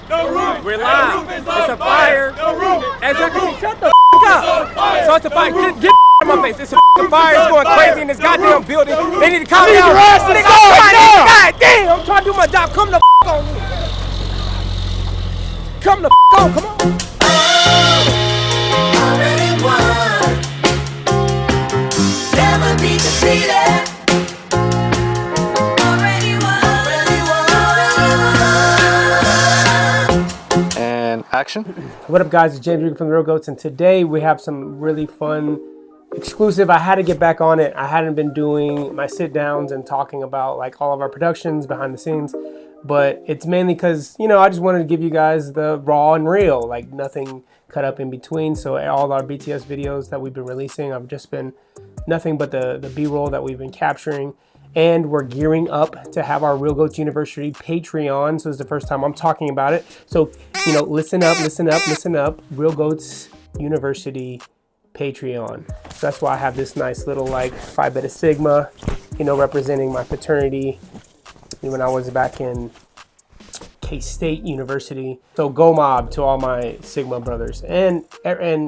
No roof. We're live. It's a fire. No roof. As y'all can see, shut the up. So it's a fire. Get out of my face. It's a fire. It's going crazy in this goddamn building. They need to calm down. God damn. I'm trying to do my job. Come the on. Come the on. Come on. Already won. Never be defeated. Action. What up, guys? It's James Rico from the Real Goats, and today we have some really fun exclusive. I had to get back on it. I hadn't been doing my sit downs and talking about like all of our productions behind the scenes, but it's mainly because, you know, I just wanted to give you guys the raw and real, like nothing cut up in between. So all our BTS videos that we've been releasing, I've just been nothing but the B-roll that we've been capturing. And we're gearing up to have our Real Goats University Patreon. So this is the first time I'm talking about it. So, you know, listen up. Real Goats University Patreon. So that's why I have this nice little like Phi Beta Sigma, you know, representing my fraternity when I was back in K-State University. So go mob to all my Sigma brothers. And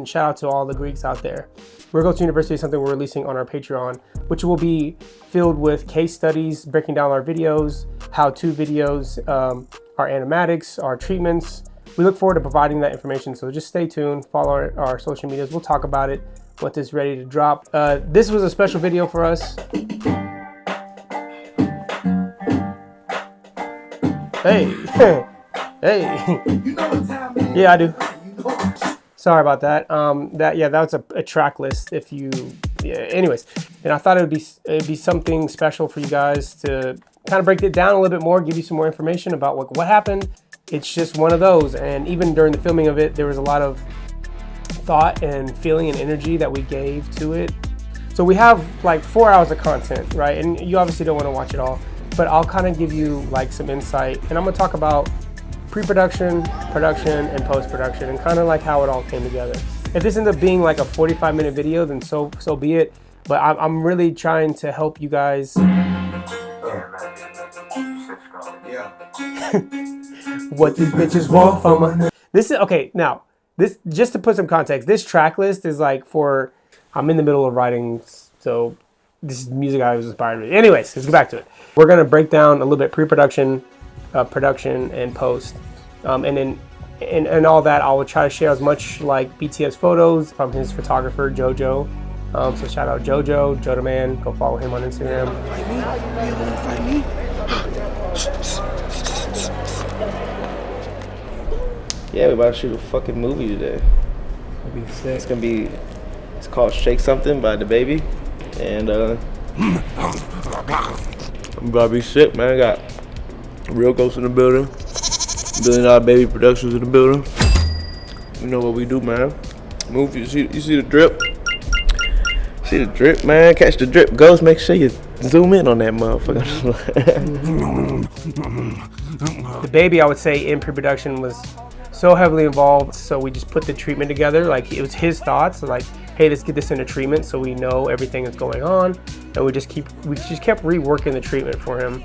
shout out to all the Greeks out there. Real Goats University is something we're releasing on our Patreon, which will be filled with case studies, breaking down our videos, how-to videos, our animatics, our treatments. We look forward to providing that information, so just stay tuned, follow our social medias. We'll talk about it once it's ready to drop. This was a special video for us. Hey, hey. You know what time it is. Yeah, I do. Sorry about that. That was a track list. If you, anyways, and I thought it'd be something special for you guys to kind of break it down a little bit more, give you some more information about what happened. It's just one of those, and even during the filming of it, there was a lot of thought and feeling and energy that we gave to it. So we have like 4 hours of content, right? And you obviously don't want to watch it all, but I'll kind of give you like some insight, and I'm gonna talk about pre-production, production, and post-production, and kind of like how it all came together. If this ends up being like a 45-minute video, then so be it. But I'm really trying to help you guys. What these bitches want from us. This is okay. Now, this, just to put some context, this track list is like for, I'm in the middle of writing, so this is music I was inspired with. Anyways, let's get back to it. We're gonna break down a little bit pre-production, production, and post, and then and all that. I will try to share as much like BTS photos from his photographer Jojo. So shout out Jojo, Joda Man. Go follow him on Instagram. Fight me. Yeah, we're about to shoot a fucking movie today. That'd be sick. It's called Shake Something by DaBaby, and I'm about to be sick, man. I got Real Ghosts in the building, $1 Billion Baby Productions in the building. You know what we do, man. Move, you see the drip? See the drip, man? Catch the drip, Ghost. Make sure you zoom in on that motherfucker. DaBaby, I would say, in pre-production was so heavily involved, so we just put the treatment together. Like, it was his thoughts, like, hey, let's get this into treatment so we know everything that's going on, and we just kept reworking the treatment for him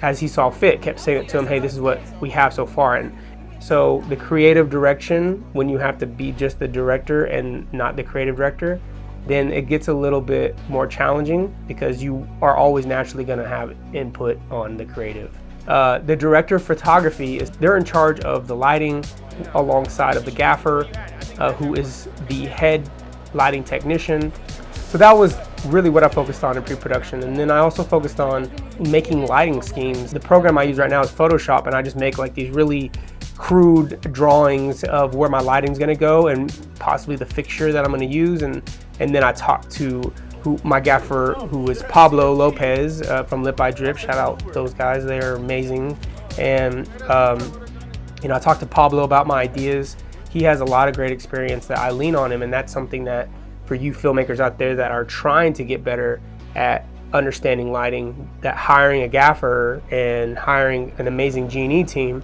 as he saw fit. Kept saying it to him, hey, this is what we have so far. And so the creative direction, when you have to be just the director and not the creative director, then it gets a little bit more challenging because you are always naturally going to have input on the creative. The director of photography, they're in charge of the lighting alongside of the gaffer, who is the head lighting technician. So that was really what I focused on in pre-production. And then I also focused on making lighting schemes. The program I use right now is Photoshop, and I just make like these really crude drawings of where my lighting's gonna go and possibly the fixture that I'm gonna use. And then I talked to my gaffer, who is Pablo Lopez from Lip by Drip. Shout out those guys, they're amazing. And you know, I talked to Pablo about my ideas. He has a lot of great experience that I lean on him, and that's something that for you filmmakers out there that are trying to get better at understanding lighting, that hiring a gaffer and hiring an amazing G&E team,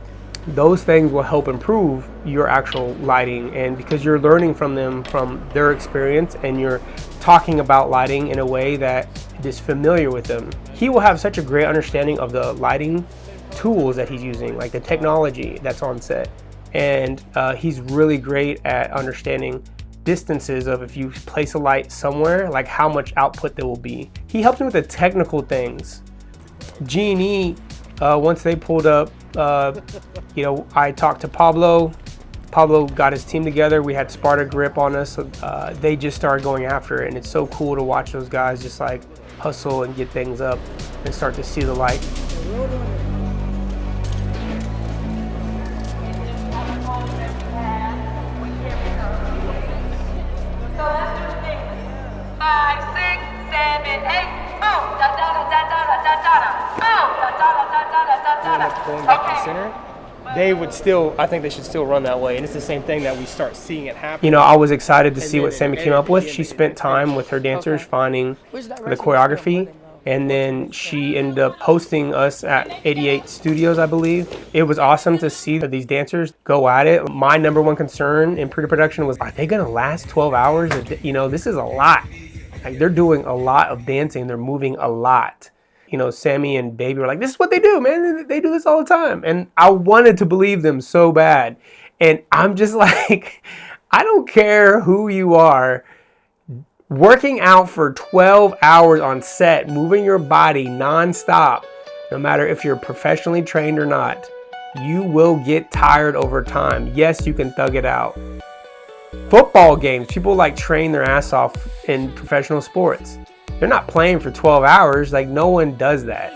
those things will help improve your actual lighting. And because you're learning from them, from their experience, and you're talking about lighting in a way that is familiar with them, he will have such a great understanding of the lighting tools that he's using, like the technology that's on set. And he's really great at understanding distances of if you place a light somewhere, like how much output there will be. He helps me with the technical things. G&E, once they pulled up, you know, I talked to Pablo. Pablo got his team together. We had Sparta grip on us. So, they just started going after it, and it's so cool to watch those guys just like hustle and get things up and start to see the light. Going back to the center, they would still, I think they should still run that way. And it's the same thing that we start seeing it happen. You know, I was excited to see what Sammy came up with. She spent time with her dancers finding the choreography, and then she ended up hosting us at 88 Studios, I believe. It was awesome to see that these dancers go at it. My number one concern in pre-production was, are they gonna last 12 hours? You know, this is a lot. Like, they're doing a lot of dancing, they're moving a lot. You know, Sammy and Baby were like, this is what they do, man. They do this all the time. And I wanted to believe them so bad. And I'm just like, I don't care who you are, working out for 12 hours on set, moving your body nonstop, no matter if you're professionally trained or not, you will get tired over time. Yes, you can thug it out. Football games, people like train their ass off in professional sports. They're not playing for 12 hours, like no one does that.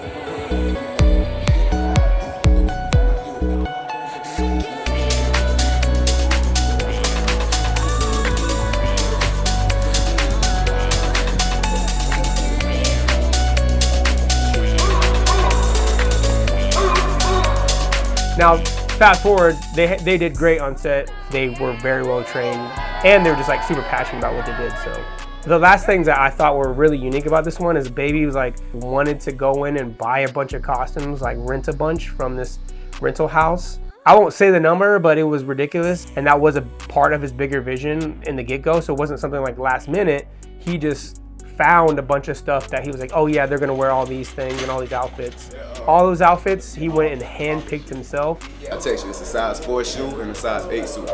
Now, fast forward, they did great on set. They were very well trained, and they were just like super passionate about what they did, so. The last things that I thought were really unique about this one is Baby was like, wanted to go in and buy a bunch of costumes, like rent a bunch from this rental house. I won't say the number, but it was ridiculous. And that was a part of his bigger vision in the get-go. So it wasn't something like last minute. He just found a bunch of stuff that he was like, oh yeah, they're gonna wear all these things and all these outfits. All those outfits, he went and handpicked himself. I text you, it's a size 4 shoe and a size 8 suit.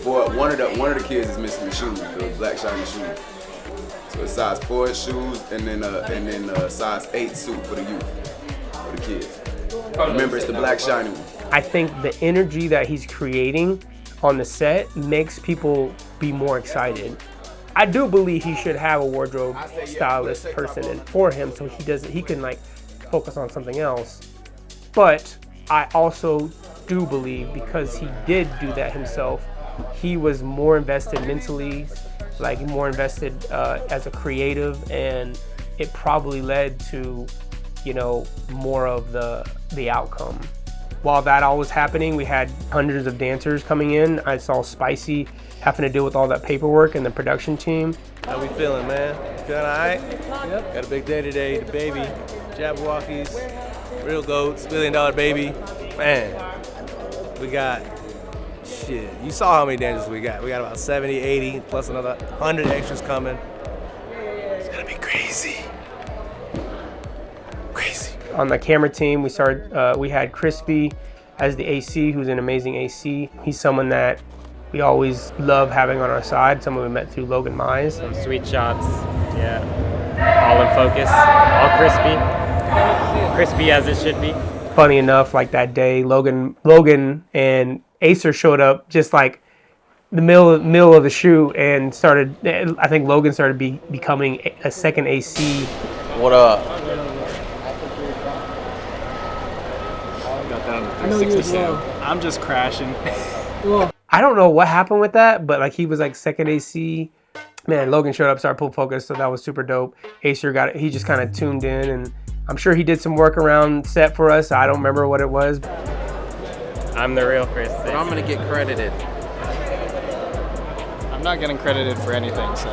For one of the kids is missing the shoes, the black shiny shoes. So it's size 4 shoes and then a size 8 suit for the youth, for the kids. Remember, it's the black shiny one. I think the energy that he's creating on the set makes people be more excited. I do believe he should have a wardrobe stylist person in for him so he can like focus on something else. But I also do believe, because he did do that himself, he was more invested mentally, like more invested as a creative, and it probably led to, you know, more of the outcome. While that all was happening, we had hundreds of dancers coming in. I saw Spicy having to deal with all that paperwork and the production team. How we feeling, man? Feeling all right? Yep. Got a big day today. DaBaby, Jabberwockies, Real Goats, $1 Billion Baby. Man, we got, shit, you saw how many dancers we got. We got about 70, 80, plus another 100 extras coming. It's gonna be crazy. Crazy. On the camera team, we had Crispy as the AC, who's an amazing AC. He's someone that we always love having on our side, someone we met through Logan Mize. Some sweet shots, yeah. All in focus, all crispy. Crispy as it should be. Funny enough, like that day, Logan and Acer showed up just like the middle of the shoot and started, I think Logan started becoming a second AC. What up? Got that on the 360. I'm just crashing. I don't know what happened with that, but like he was like second AC. Man, Logan showed up, started pull focus, so that was super dope. Acer got it, he just kind of tuned in, and I'm sure he did some work around set for us. I don't remember what it was. I'm the real Chris. But I'm gonna get credited. I'm not getting credited for anything, so.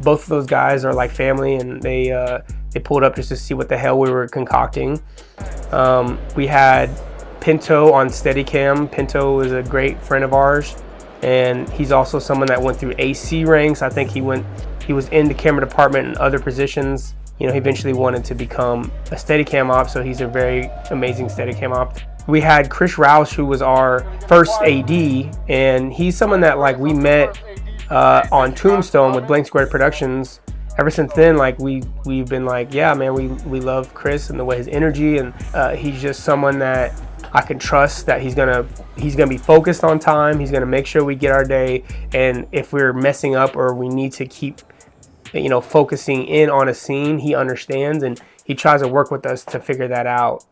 Both of those guys are like family, and they pulled up just to see what the hell we were concocting. We had Pinto on Steadicam. Pinto is a great friend of ours, and he's also someone that went through AC ranks. I think he went he was in the camera department and other positions. You know, he eventually wanted to become a Steadicam op, so he's a very amazing Steadicam op. We had Chris Roush, who was our first AD, and he's someone that like we met on Tombstone with Blank Square Productions. Ever since then, like we've been like, yeah, man, we love Chris and the way his energy, and he's just someone that I can trust that he's gonna be focused on time. He's gonna make sure we get our day, and if we're messing up or we need to keep, you know, focusing in on a scene, he understands and he tries to work with us to figure that out.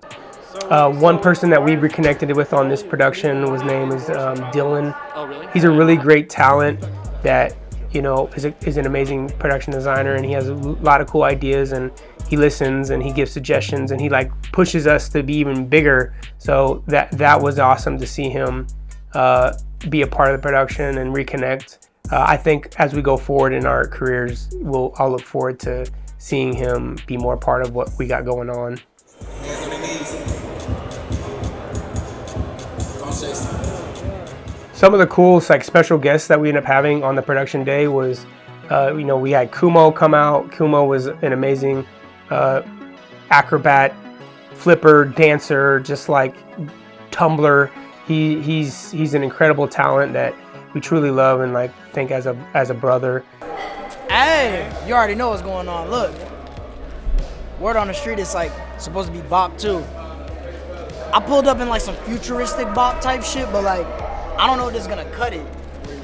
One person that we reconnected with on this production, his name is Dylan. Oh, really? He's a really great talent that, you know, is an amazing production designer, and he has a lot of cool ideas, and he listens and he gives suggestions, and he like pushes us to be even bigger. So that was awesome to see him be a part of the production and reconnect. I think as we go forward in our careers, I'll look forward to seeing him be more part of what we got going on. Hands on their knees. Don't shake some. Some of the cool like special guests that we ended up having on the production day was, you know, we had Kumo come out. Kumo was an amazing acrobat, flipper, dancer, just like tumbler. He's an incredible talent that we truly love and like think as a brother. Hey, you already know what's going on. Look, word on the street is like supposed to be bop too. I pulled up in like some futuristic bop type shit, but like I don't know if this is gonna cut it.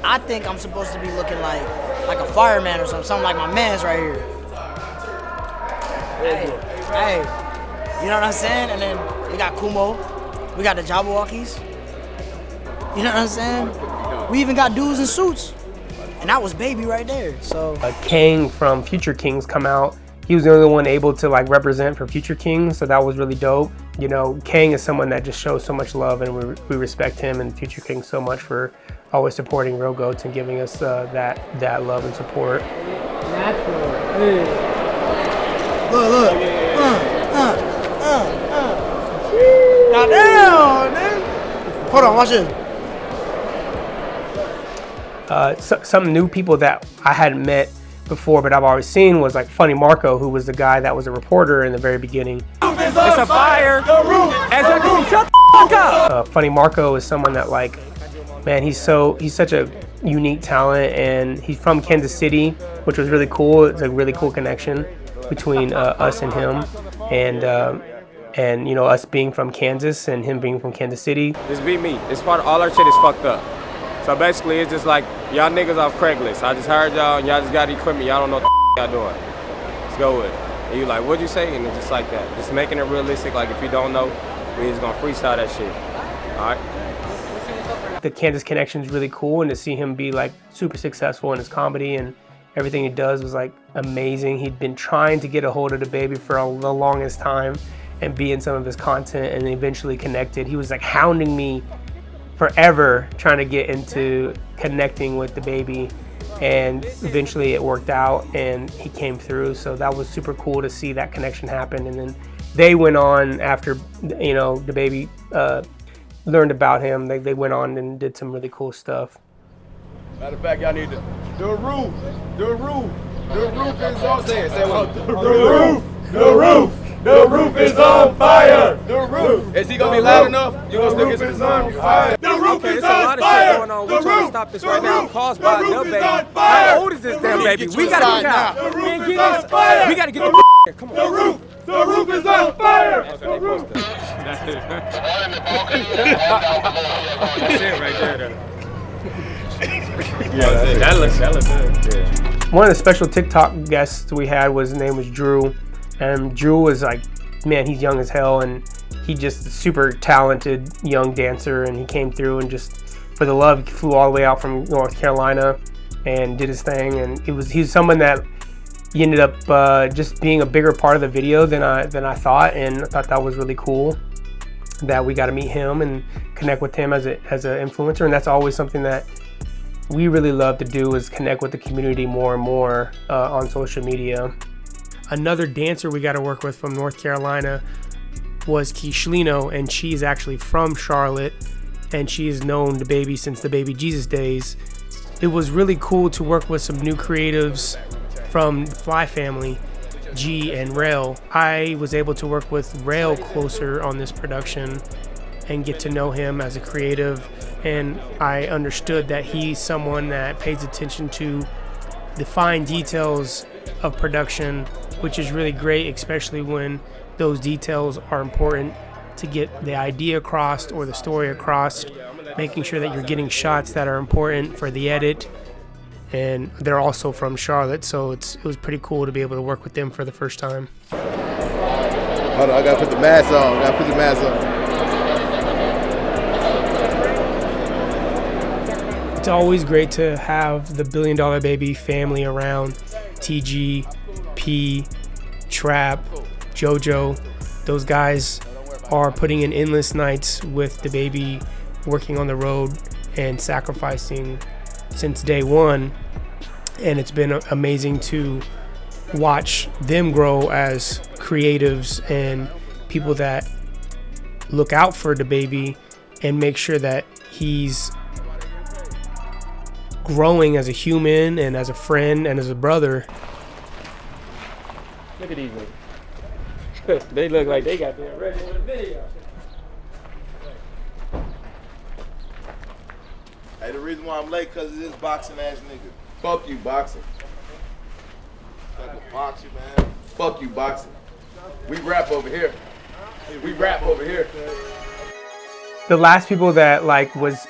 I think I'm supposed to be looking like a fireman or something like my man's right here. Hey, you know what I'm saying? And then we got Kumo, we got the Jabberwockies. You know what I'm saying? We even got dudes in suits, and that was Baby right there. So Kang from Future Kings come out. He was the only one able to like represent for Future Kings, so that was really dope. You know, Kang is someone that just shows so much love, and we respect him and Future Kings so much for always supporting Real Goats and giving us that love and support. Look. Now damn. Hold on, watch this. Some new people that I hadn't met before, but I've always seen was like Funny Marco, who was the guy that was a reporter in the very beginning. It's a fire. Shut the fuck up. Funny Marco is someone that like, man, he's such a unique talent, and he's from Kansas City, which was really cool. It's a really cool connection between us and him, and you know, us being from Kansas and him being from Kansas City. Just beat me. It's part of all our shit is fucked up. So basically, it's just like, y'all niggas off Craigslist. I just hired y'all, and y'all just got the equipment. Y'all don't know what the y'all doing. Let's go with it. And you like, what'd you say? And it's just like that. Just making it realistic. Like, if you don't know, we just gonna freestyle that shit. All right? The Kansas connection is really cool, and to see him be like super successful in his comedy and everything he does was like amazing. He'd been trying to get a hold of DaBaby for the longest time and be in some of his content, and eventually connected. He was like hounding me forever trying to get into connecting with DaBaby, and eventually it worked out and he came through. So that was super cool to see that connection happen. And then they went on after, you know, DaBaby learned about him. They went on and did some really cool stuff. Matter of fact, y'all need to the roof is on. Say what? The roof is on fire. The roof. Is he gonna be loud enough? You gonna still get some on fire? The roof is on fire. We're trying to stop this right now. Caused by DaBaby. How old is this damn baby? We gotta get out. We gotta get the come on. The roof is on fire. That's it right there. Yeah, that looks good. Yeah. One of the special TikTok guests we had his name was Drew. And Drew was like, man, he's young as hell, and he just a super talented young dancer, and he came through and just for the love, he flew all the way out from North Carolina and did his thing. And he's someone that he ended up just being a bigger part of the video than I thought, and I thought that was really cool that we got to meet him and connect with him as an influencer. And that's always something that we really love to do, is connect with the community more and more on social media. Another dancer we got to work with from North Carolina was Kishlino, and she's actually from Charlotte, and she has known DaBaby since the Baby Jesus days. It was really cool to work with some new creatives from the Fly family, G and Rail. I was able to work with Rail closer on this production and get to know him as a creative, and I understood that he's someone that pays attention to the fine details of production, which is really great, especially when those details are important to get the idea across or the story across, making sure that you're getting shots that are important for the edit. And they're also from Charlotte, so it was pretty cool to be able to work with them for the first time. Hold on, I gotta put the mask on. It's always great to have the $1 Billion Baby family around. TG, P, Trap, JoJo. Those guys are putting in endless nights with DaBaby, working on the road and sacrificing since day one. And it's been amazing to watch them grow as creatives and people that look out for DaBaby and make sure that he's growing as a human and as a friend and as a brother. Look at these niggas. They look like they got their ready for the video. Hey, the reason why I'm late because of this boxing ass nigga. Fuck you, boxing. Fucking box you, man. Fuck you, boxing. We rap over here. We rap over here. The last people that like was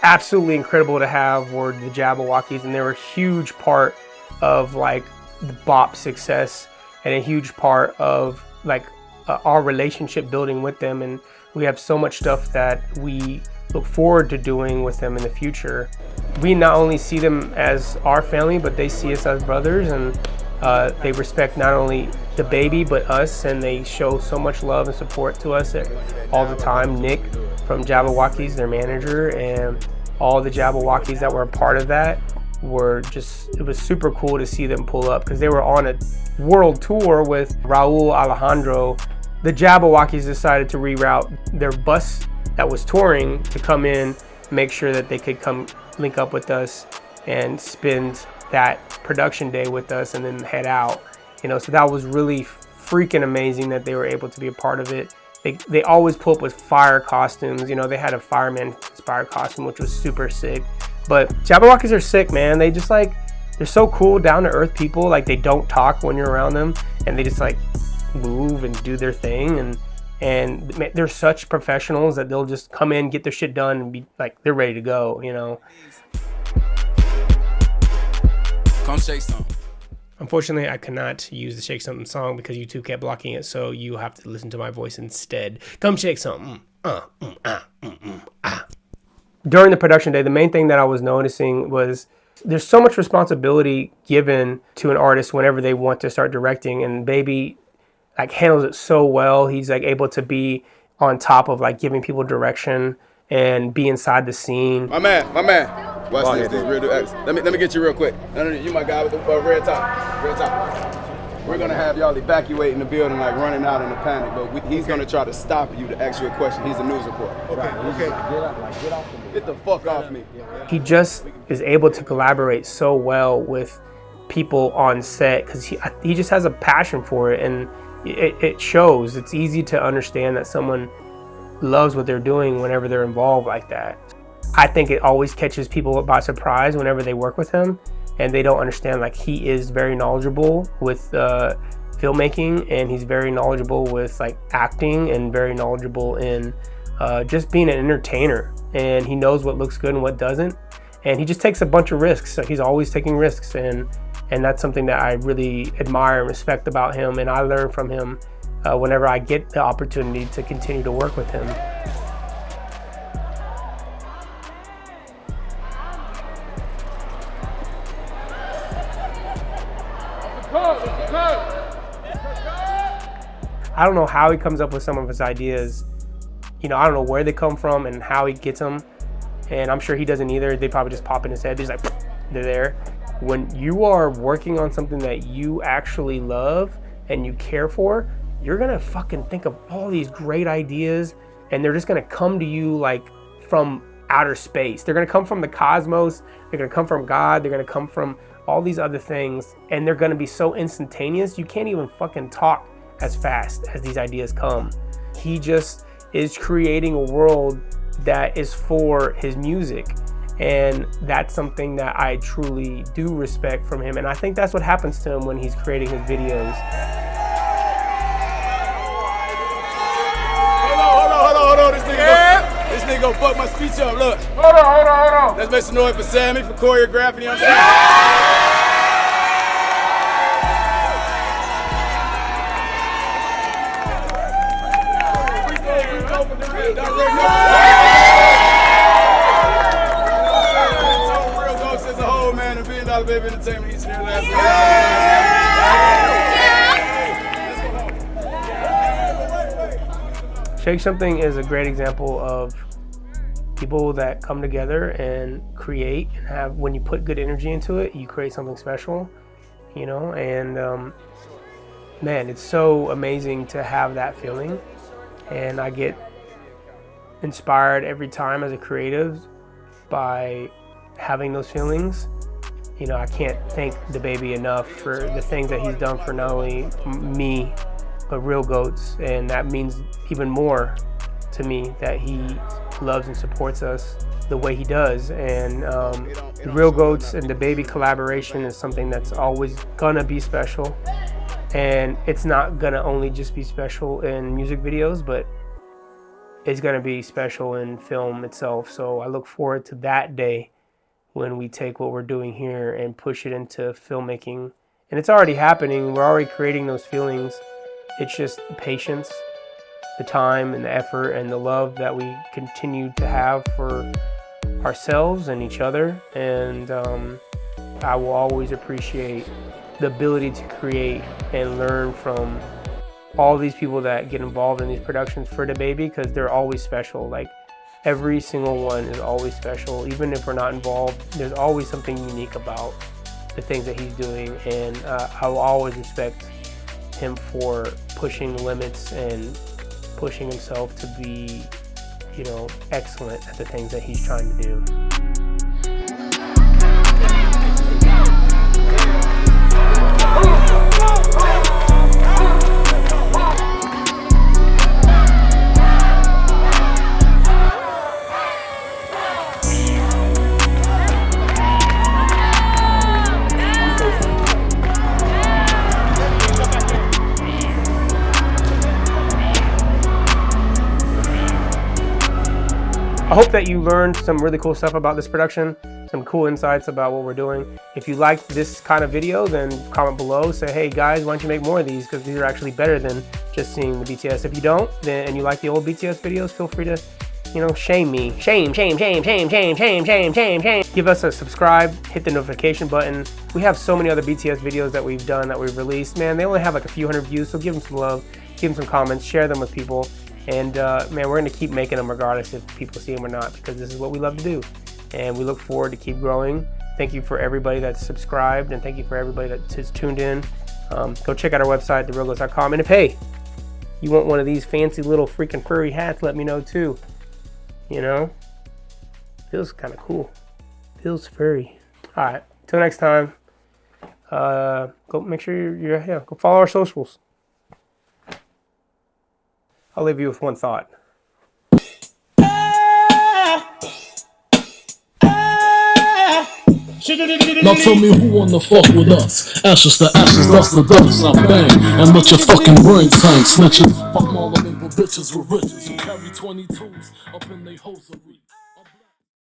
absolutely incredible to have were the Jabberwockies, and they were a huge part of like the bop success and a huge part of like our relationship building with them. And we have so much stuff that we look forward to doing with them in the future. We not only see them as our family, but they see us as brothers, and they respect not only DaBaby but us, and they show so much love and support to us all the time. Nick from Jabberwockies, their manager, and all the Jabberwockies that were a part of that were just, it was super cool to see them pull up because they were on a world tour with Raul Alejandro. The Jabberwockies decided to reroute their bus that was touring to come in, make sure that they could come link up with us and spend that production day with us and then head out. You know, so that was really freaking amazing that they were able to be a part of it. They always pull up with fire costumes. You know, they had a fireman inspired costume, which was super sick. But Jabberwockies are sick, man. They just like, they're so cool, down to earth people. Like, they don't talk when you're around them, and they just like move and do their thing. And they're such professionals that they'll just come in, get their shit done, and be like, they're ready to go, you know. Come Shake Sumn. Unfortunately, I cannot use the Shake Something song because YouTube kept blocking it, so you have to listen to my voice instead. Come shake something. During the production day, the main thing that I was noticing was there's so much responsibility given to an artist whenever they want to start directing, and Baby like handles it so well. He's like able to be on top of like giving people direction and be inside the scene. My man. Watch this real do. Let me get you real quick. No, you my guy with the red top. We're gonna have y'all evacuating the building, like running out in a panic, but he's gonna try to stop you to ask you a question. He's a news reporter. Okay. Get off of me. Get the fuck off me. He just is able to collaborate so well with people on set because he just has a passion for it, and it shows. It's easy to understand that someone loves what they're doing whenever they're involved like that. I think it always catches people by surprise whenever they work with him and they don't understand, like, he is very knowledgeable with filmmaking, and he's very knowledgeable with like acting, and very knowledgeable in just being an entertainer, and he knows what looks good and what doesn't, and he just takes a bunch of risks. So he's always taking risks, and that's something that I really admire and respect about him, and I learn from him whenever I get the opportunity to continue to work with him. I don't know how he comes up with some of his ideas. You know, I don't know where they come from and how he gets them, and I'm sure he doesn't either. They probably just pop in his head. He's like, they're there. When you are working on something that you actually love and you care for, you're gonna fucking think of all these great ideas, and they're just gonna come to you like from outer space. They're gonna come from the cosmos, they're gonna come from God, they're gonna come from all these other things, and they're gonna be so instantaneous, you can't even fucking talk as fast as these ideas come. He just is creating a world that is for his music. And that's something that I truly do respect from him. And I think that's what happens to him when he's creating his videos. Hold on. This nigga gonna fuck my speech up. Look. Hold on. Let's make some noise for Sammy for choreographing. You know what Real Ghost as a whole, man. $1 billion baby entertainment each and every last day. Shake Something is a great example of people that come together and create and have, when you put good energy into it, you create something special, you know, and man, it's so amazing to have that feeling. And I get inspired every time as a creative by having those feelings. You know, I can't thank DaBaby enough for the things that he's done for not only me, but Real Goats, and that means even more to me that he loves and supports us the way he does. And the Real Goats and DaBaby collaboration is something that's always gonna be special, and it's not gonna only just be special in music videos, but it's gonna be special in film itself. So I look forward to that day when we take what we're doing here and push it into filmmaking. And it's already happening. We're already creating those feelings. It's just the patience, the time and the effort and the love that we continue to have for ourselves and each other. And I will always appreciate the ability to create and learn from all these people that get involved in these productions for DaBaby, because they're always special. Like, every single one is always special. Even if we're not involved, there's always something unique about the things that he's doing. And I will always respect him for pushing the limits and pushing himself to be, you know, excellent at the things that he's trying to do. I hope that you learned some really cool stuff about this production, some cool insights about what we're doing. If you like this kind of video, then comment below, say, hey guys, why don't you make more of these? Because these are actually better than just seeing the BTS. If you don't, then, and you like the old BTS videos, feel free to, you know, shame me. Shame. Give us a subscribe, hit the notification button. We have so many other BTS videos that we've done, that we've released. Man, they only have like a few hundred views, so give them some love, give them some comments, share them with people. And man, we're gonna keep making them regardless if people see them or not, because this is what we love to do. And we look forward to keep growing. Thank you for everybody that's subscribed, and thank you for everybody that's tuned in. Go check out our website, therealghost.com. And if, hey, you want one of these fancy little freaking furry hats, let me know too. You know, feels kind of cool. Feels furry. All right, till next time. Go make sure go follow our socials. I'll leave you with one thought. Now tell me who wanna fuck with us. Ashes to ashes, dust to dust. I bang and let your fucking brain tank snitches. Fuck all the neighbor bitches with riches who carry 22s up in they hosiery.